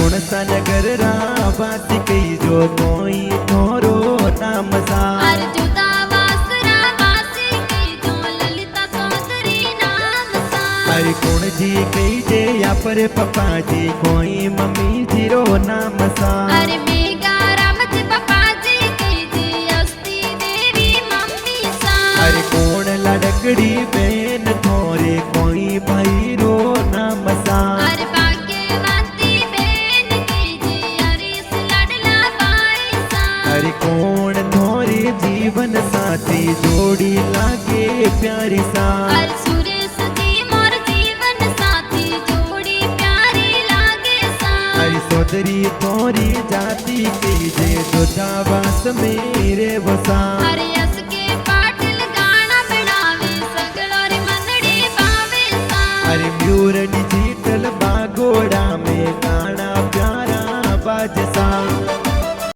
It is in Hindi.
गुणसा नगर रावासी कई जो कोई थोरो नाम सा अर्जुदा वासरा वासी कई जो ललिता चौधरी नाम सा अरे कौन जी कई जे या पर पप्पा जी कोई मम्मी जी रो नाम सा अरे मेगा रामत पप्पा जी कई जे अस्ति देवी मम्मी सा अरे कौन लड़कड़ी बहन थोरे कोई भाई रो नाम सा अरे भाग्यवती बहन कई जे हरीश लाडला भाई सा अरे कौन थोरे जीवन साथी जोड़ी लागे प्यारी सा अरे सुरेश जी मोर जीवन साथी जोड़ी प्यारी लागे सा अरे सोदरी थोरी जाति की जे दुधावास मेरे वसा अरे यस के पाटिल गाना बनावे सगलोरी मंदड़ी पावे सा अरे म्यूर डिजिटल बागोड़ा में गाना प्यारा बाजसा